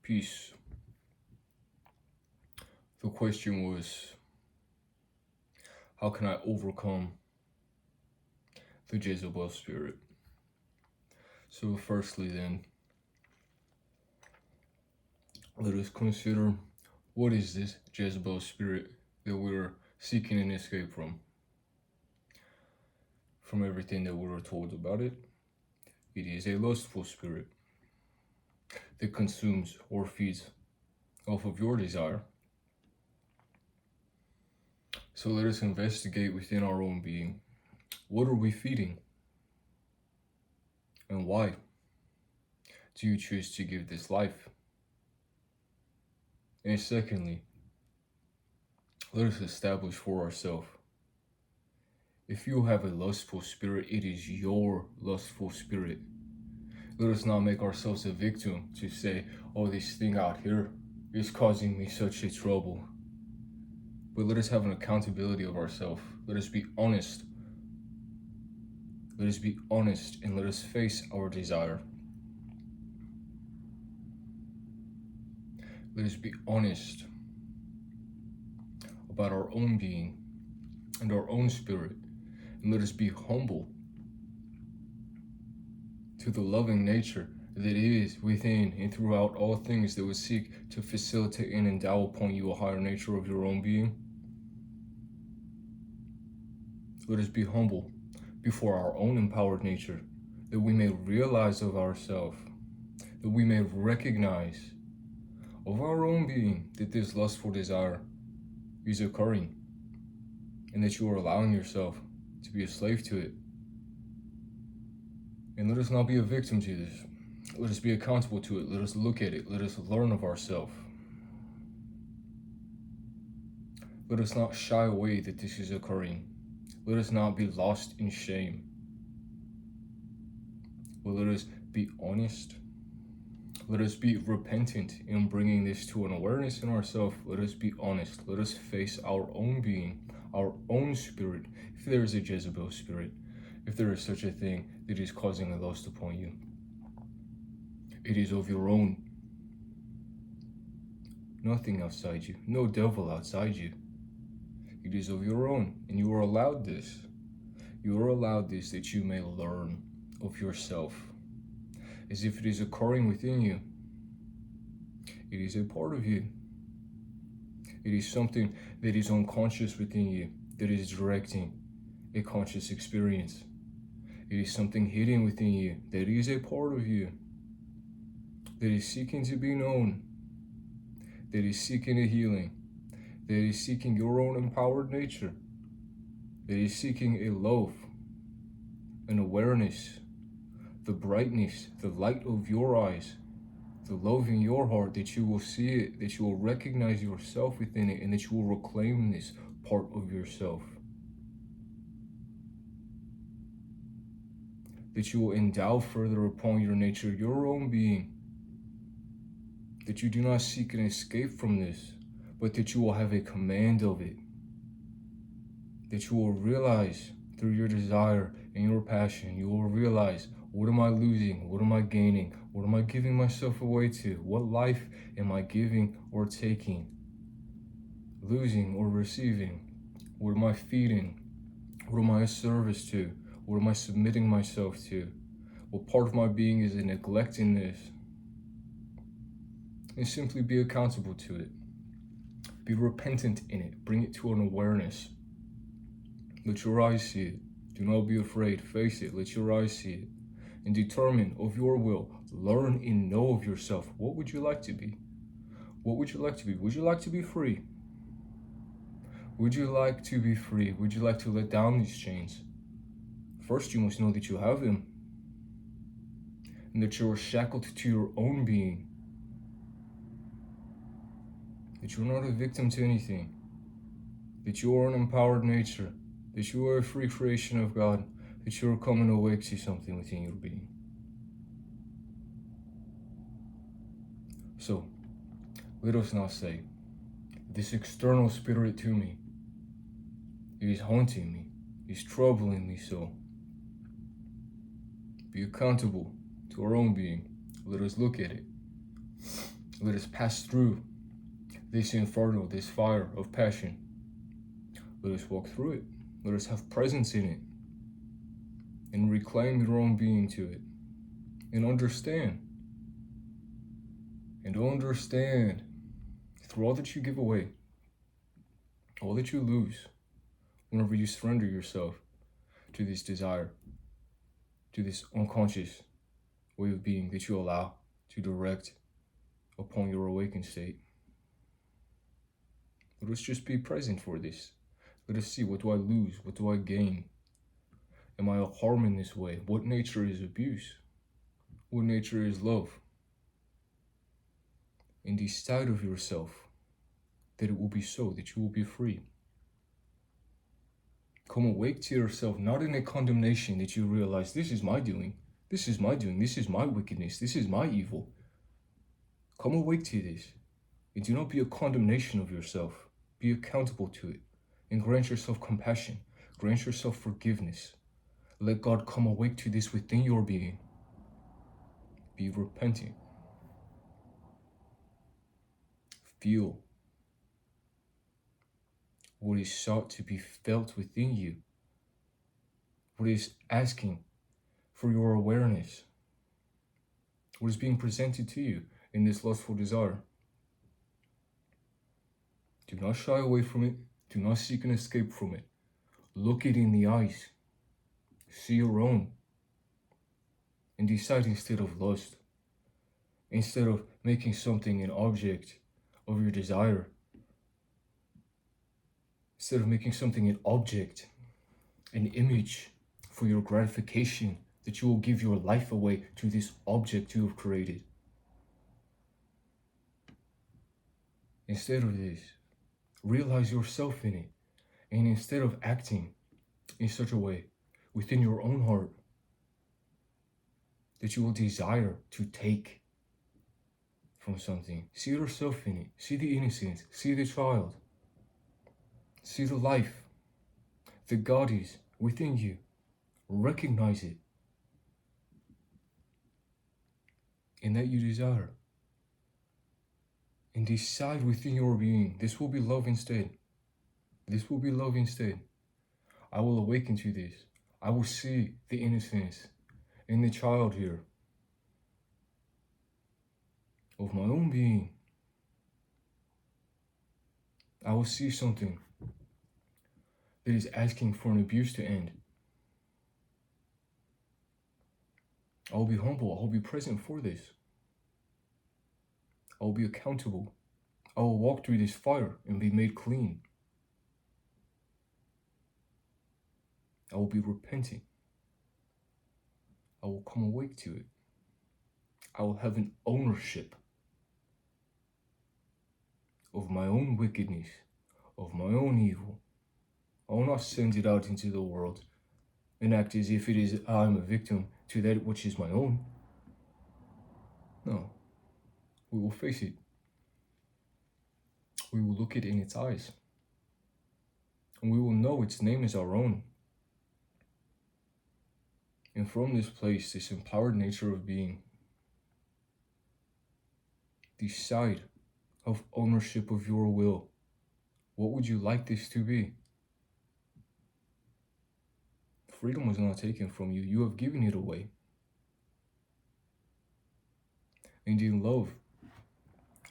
Peace. The question was, how can I overcome the Jezebel spirit? So firstly then, let us consider, what is this Jezebel spirit that we're seeking an escape from? From everything that we were told about it, it is a lustful spirit that consumes or feeds off of your desire. So let us investigate within our own being. What are we feeding? And why do you choose to give this life? And secondly, let us establish for ourselves, if you have a lustful spirit, it is your lustful spirit. Let us not make ourselves a victim to say, oh, this thing out here is causing me such a trouble. But let us have an accountability of ourselves. Let us be honest. Let us be honest and let us face our desire. Let us be honest about our own being and our own spirit. And let us be humble to the loving nature that is within and throughout all things that would seek to facilitate and endow upon you a higher nature of your own being. Let us be humble before our own empowered nature, that we may realize of ourselves, that we may recognize of our own being that this lustful desire is occurring, and that you are allowing yourself to be a slave to it. And let us not be a victim to this. Let us be accountable to it. Let us look at it. Let us learn of ourselves. Let us not shy away that this is occurring. Let us not be lost in shame. But let us be honest. Let us be repentant in bringing this to an awareness in ourselves. Let us be honest. Let us face our own being, our own spirit. If there is a Jezebel spirit, if there is such a thing that is causing a lust upon you, it is of your own. Nothing outside you, no devil outside you. It is of your own, and you are allowed this. You are allowed this that you may learn of yourself. As if it is occurring within you. It is a part of you. It is something that is unconscious within you, that is directing a conscious experience. It is something hidden within you, that is a part of you, that is seeking to be known, that is seeking a healing, that is seeking your own empowered nature, that is seeking a love, an awareness, the brightness, the light of your eyes, the love in your heart, that you will see it, that you will recognize yourself within it, and that you will reclaim this part of yourself. That you will endow further upon your nature, your own being. That you do not seek an escape from this, but that you will have a command of it. That you will realize through your desire and your passion, you will realize, what am I losing? What am I gaining? What am I giving myself away to? What life am I giving or taking? Losing or receiving? What am I feeding? What am I a service to? What am I submitting myself to? What part of my being is neglecting this? And simply be accountable to it. Be repentant in it. Bring it to an awareness. Let your eyes see it. Do not be afraid. Face it. Let your eyes see it. And determine of your will. Learn and know of yourself. What would you like to be? What would you like to be? Would you like to be free? Would you like to be free? Would you like to let down these chains? First, you must know that you have them. And that you are shackled to your own being. That you are not a victim to anything. That you are an empowered nature. That you are a free creation of God. That you are coming awake to something within your being. So, let us not say, this external spirit to me, it is haunting me, it is troubling me so. Be accountable to our own being. Let us look at it. Let us pass through this inferno, this fire of passion. Let us walk through it. Let us have presence in it and reclaim your own being to it and understand through all that you give away, all that you lose whenever you surrender yourself to this desire, to this unconscious way of being that you allow to direct upon your awakened state. Let us just be present for this. Let us see, what do I lose? What do I gain? Am I a harm in this way? What nature is abuse? What nature is love? And decide of yourself that it will be so, that you will be free. Come awake to yourself, not in a condemnation that you realize, this is my doing, this is my doing, this is my wickedness, this is my evil. Come awake to this, and do not be a condemnation of yourself. Be accountable to it, and grant yourself compassion, grant yourself forgiveness. Let God come awake to this within your being. Be repentant. Feel what is sought to be felt within you, what is asking for your awareness, what is being presented to you in this lustful desire. Do not shy away from it. Do not seek an escape from it. Look it in the eyes. See your own. And decide instead of lust, instead of making something an object of your desire, instead of making something an object, an image for your gratification, that you will give your life away to this object you have created. Instead of this, realize yourself in it. And instead of acting in such a way within your own heart that you will desire to take from something, see yourself in it. See the innocence. See the child. See the life that God is within you. Recognize it. And that you desire. And decide within your being, this will be love instead. This will be love instead. I will awaken to this. I will see the innocence in the child here of my own being. I will see something that is asking for an abuse to end. I will be humble. I will be present for this. I will be accountable. I will walk through this fire and be made clean. I will be repenting. I will come awake to it. I will have an ownership of my own wickedness, of my own evil. I will not send it out into the world and act as if it is I am a victim to that which is my own. No. We will face it. We will look it in its eyes. And we will know its name is our own. And from this place, this empowered nature of being, decide of ownership of your will. What would you like this to be? Freedom was not taken from you. You have given it away. And in love,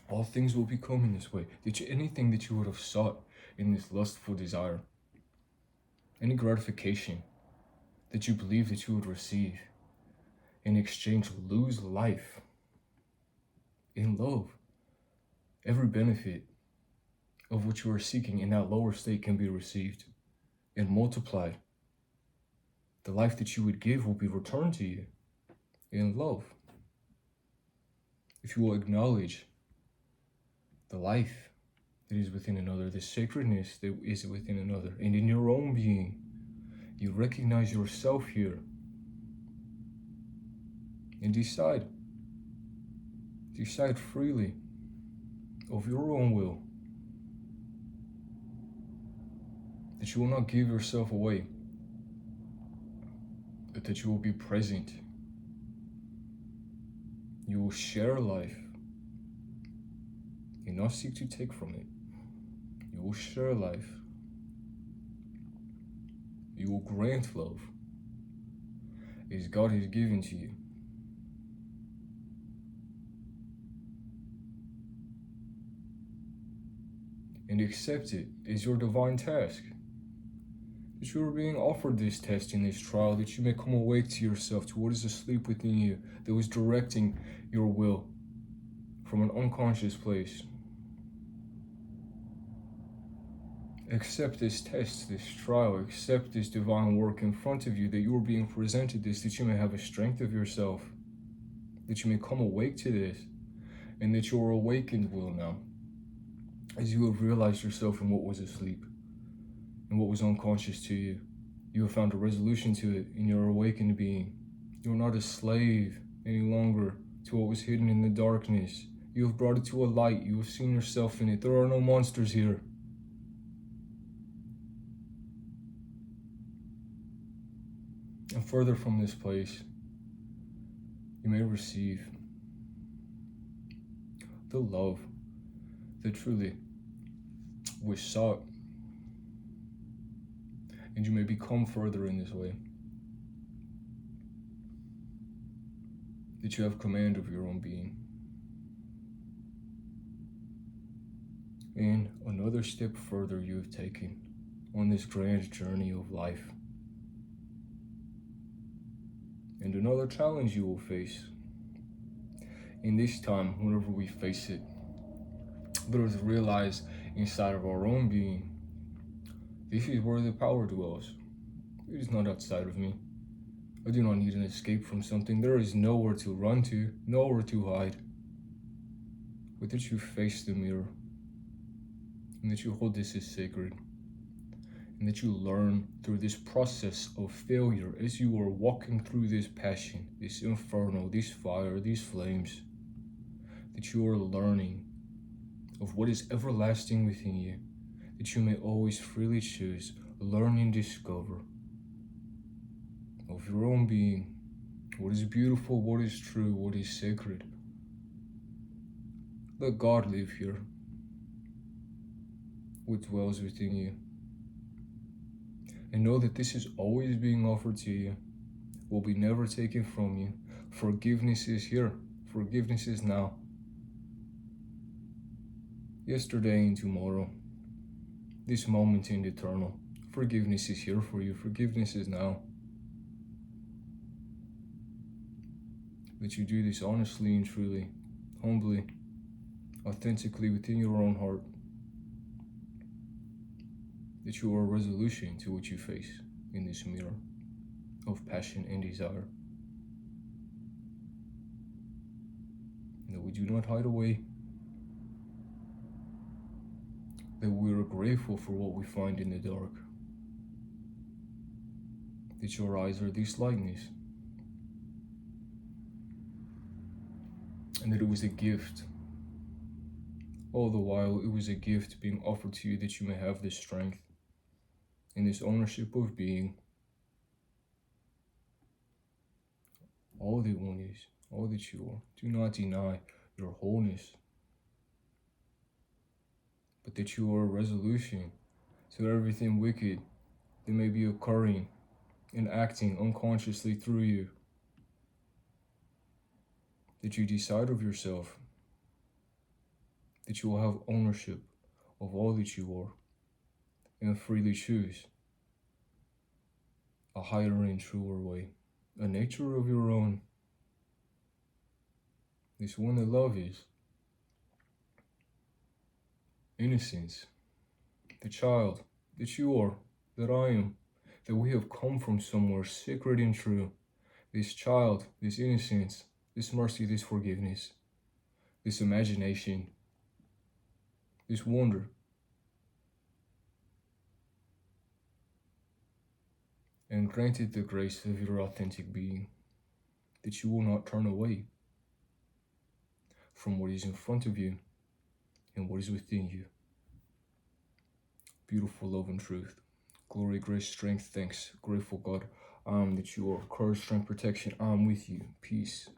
all things will become in this way. Anything that you would have sought in this lustful desire, any gratification that you believe that you would receive, in exchange lose life. In love, every benefit of which you are seeking in that lower state can be received and multiplied. The life that you would give will be returned to you in love. If you will acknowledge the life that is within another, the sacredness that is within another, and in your own being, you recognize yourself here and decide freely of your own will that you will not give yourself away, but that you will be present. You will share life. not seek to take from it. You will share life. You will grant love as God has given to you. And accept it as your divine task. That you are being offered this test in this trial, that you may come awake to yourself, to what is asleep within you, that was directing your will from an unconscious place. Accept this test, this trial, accept this divine work in front of you, that you are being presented this, that you may have a strength of yourself, that you may come awake to this, and that your awakened will now, as you have realized yourself in what was asleep and what was unconscious to you. You have found a resolution to it in your awakened being. You are not a slave any longer to what was hidden in the darkness. You have brought it to a light. You have seen yourself in it. There are no monsters here. And further from this place, you may receive the love that truly was sought. And you may become further in this way, that you have command of your own being. And another step further you have taken on this grand journey of life. And another challenge you will face. In this time, whenever we face it, let us realize inside of our own being, this is where the power dwells. It is not outside of me. I do not need an escape from something. There is nowhere to run to, nowhere to hide. But that you face the mirror, and that you hold this as sacred, and that you learn through this process of failure as you are walking through this passion, this inferno, this fire, these flames, that you are learning of what is everlasting within you, that you may always freely choose, learn and discover of your own being, what is beautiful, what is true, what is sacred. Let God live here, what dwells within you. And know that this is always being offered to you, will be never taken from you. Forgiveness is here, forgiveness is now. Yesterday and tomorrow, this moment and eternal. Forgiveness is here for you. Forgiveness is now. That you do this honestly and truly, humbly, authentically within your own heart. That you are a resolution to what you face in this mirror of passion and desire. And that we do not hide away. That we are grateful for what we find in the dark. That your eyes are this lightness. And that it was a gift. All the while, it was a gift being offered to you that you may have this strength and this ownership of being. All that one is, all that you are. Do not deny your wholeness, but that you are a resolution to everything wicked that may be occurring and acting unconsciously through you. That you decide of yourself, that you will have ownership of all that you are, and freely choose a higher and truer way, a nature of your own. This one that love is. Innocence, the child that you are, that I am, that we have come from somewhere sacred and true. This child, this innocence, this mercy, this forgiveness, this imagination, this wonder. And granted the grace of your authentic being, that you will not turn away from what is in front of you and what is within you. Beautiful love and truth. Glory, grace, strength, thanks. Grateful God, that you are courage, strength, protection. I'm with you. Peace.